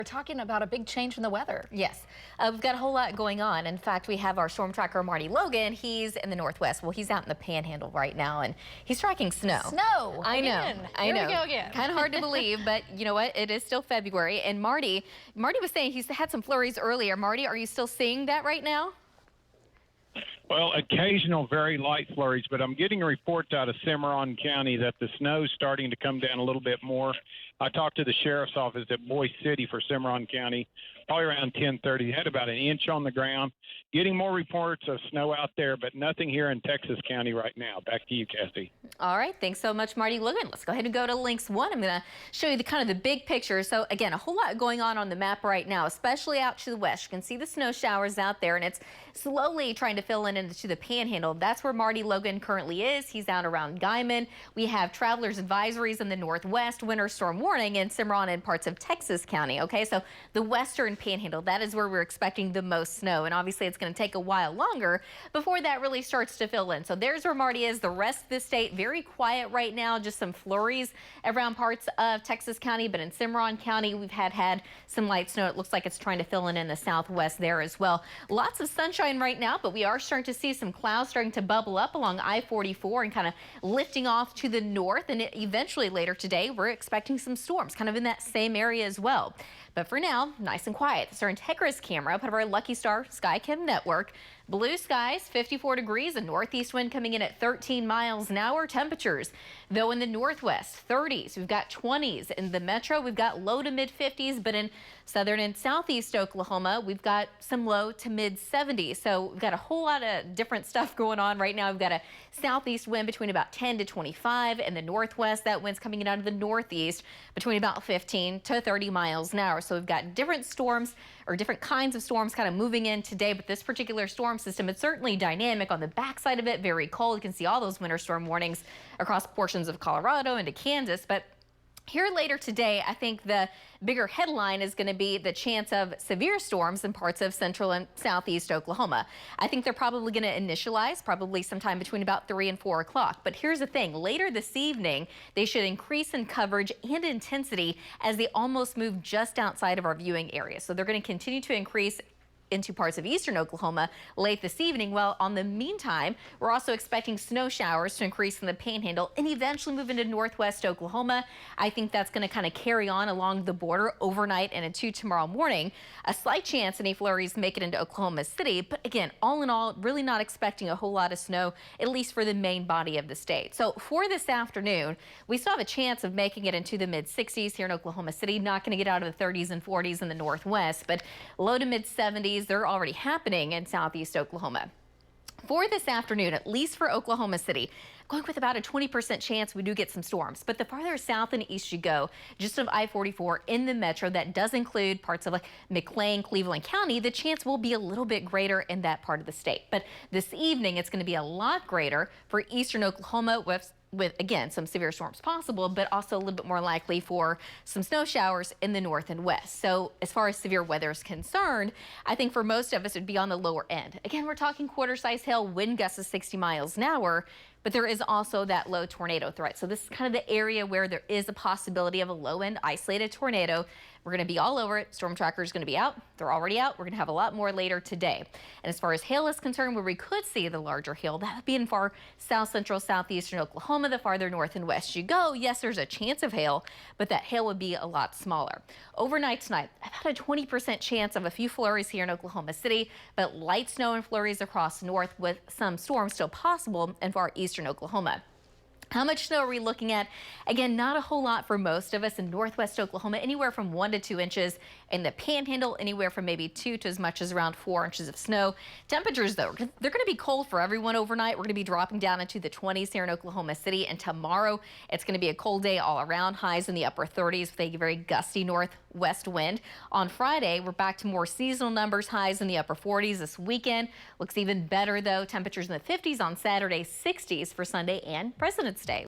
We're talking about a big change in the weather. Yes, we've got a whole lot going on. In fact, we have our storm tracker, Marty Logan. He's in the Northwest. Well, he's out in the Panhandle right now, and he's tracking snow. Snow. I know. Again. I know. Here we go again. Kind of hard to believe, but you know what? It is still February. And Marty was saying he's had some flurries earlier. Marty, are you still seeing that right now? Well, occasional very light flurries, but I'm getting reports out of Cimarron County that the snow's starting to come down a little bit more. I talked to the sheriff's office at Boise City for Cimarron County, probably around 10:30. They had about an inch on the ground. Getting more reports of snow out there, but nothing here in Texas County right now. Back to you, Cassie. All right, thanks so much, Marty Logan. Let's go ahead and go to links 1. I'm going to show you the kind of the big picture. So again, a whole lot going on the map right now, especially out to the west. You can see the snow showers out there, and it's slowly trying to fill in into the Panhandle. That's where Marty Logan currently is. He's out around Guyman. We have travelers advisories in the Northwest, winter storm warning in Cimarron and parts of Texas County. Okay, so the western Panhandle, that is where we're expecting the most snow, and obviously it's going to take a while longer before that really starts to fill in. So there's where Marty is. The rest of the state, very quiet right now, just some flurries around parts of Texas County, but in Cimarron County, we've had some light snow. It looks like it's trying to fill in the southwest there as well. Lots of sunshine right now, but we are starting to see some clouds starting to bubble up along I-44 and kind of lifting off to the north, and eventually later today, we're expecting some storms kind of in that same area as well. But for now, nice and quiet. This is our Integris camera, part of our Lucky Star Skycam network. Blue skies, 54 degrees, a northeast wind coming in at 13 miles an hour. Temperatures, though, in the northwest, 30s. We've got 20s in the metro. We've got low to mid 50s, but in southern and southeast Oklahoma, we've got some low to mid 70s. So we've got a whole lot of different stuff going on right now. We've got a southeast wind between about 10 to 25. In the northwest, that wind's coming in out of the northeast between about 15 to 30 miles an hour. So we've got different storms, or different kinds of storms, kind of moving in today, but this particular storm system, it's certainly dynamic. On the backside of it, very cold. You can see all those winter storm warnings across portions of Colorado into Kansas, but here later today, I think the bigger headline is going to be the chance of severe storms in parts of central and southeast Oklahoma. I think they're probably going to initialize probably sometime between about 3 and 4 o'clock. But here's the thing. Later this evening, they should increase in coverage and intensity as they almost move just outside of our viewing area. So they're going to continue to increase into parts of eastern Oklahoma late this evening. Well, on the meantime, we're also expecting snow showers to increase in the Panhandle and eventually move into northwest Oklahoma. I think that's going to kind of carry on along the border overnight and into tomorrow morning. A slight chance any flurries make it into Oklahoma City, but again, all in all, really not expecting a whole lot of snow, at least for the main body of the state. So for this afternoon, we still have a chance of making it into the mid 60s here in Oklahoma City. Not going to get out of the 30s and 40s in the northwest, but low to mid 70s. They're already happening in southeast Oklahoma. For this afternoon, at least for Oklahoma City, going with about a 20% chance we do get some storms. But the farther south and east you go, just of I-44 in the metro, that does include parts of like McLean, Cleveland County, the chance will be a little bit greater in that part of the state. But this evening, it's going to be a lot greater for eastern Oklahoma with again, some severe storms possible, but also a little bit more likely for some snow showers in the north and west. So as far as severe weather is concerned, I think for most of us, it'd be on the lower end. Again, we're talking quarter-size hail, wind gusts of 60 miles an hour, but there is also that low tornado threat. So this is kind of the area where there is a possibility of a low-end isolated tornado. We're going to be all over it. Storm tracker is going to be out. They're already out. We're going to have a lot more later today. And as far as hail is concerned, where we could see the larger hail, that would be in far south central, southeastern Oklahoma. The farther north and west you go, yes, there's a chance of hail, but that hail would be a lot smaller. Overnight tonight, about a 20% chance of a few flurries here in Oklahoma City, but light snow and flurries across north with some storms still possible in far eastern Oklahoma. How much snow are we looking at? Again, not a whole lot for most of us in northwest Oklahoma, anywhere from 1 to 2 inches. In the Panhandle, anywhere from maybe 2 to as much as around 4 inches of snow. Temperatures, though, they're going to be cold for everyone overnight. We're going to be dropping down into the 20s here in Oklahoma City. And tomorrow, it's going to be a cold day all around. Highs in the upper 30s with a very gusty northwest wind. On Friday, we're back to more seasonal numbers, highs in the upper 40s. This weekend looks even better, though. Temperatures in the 50s on Saturday, 60s for Sunday and President's Day.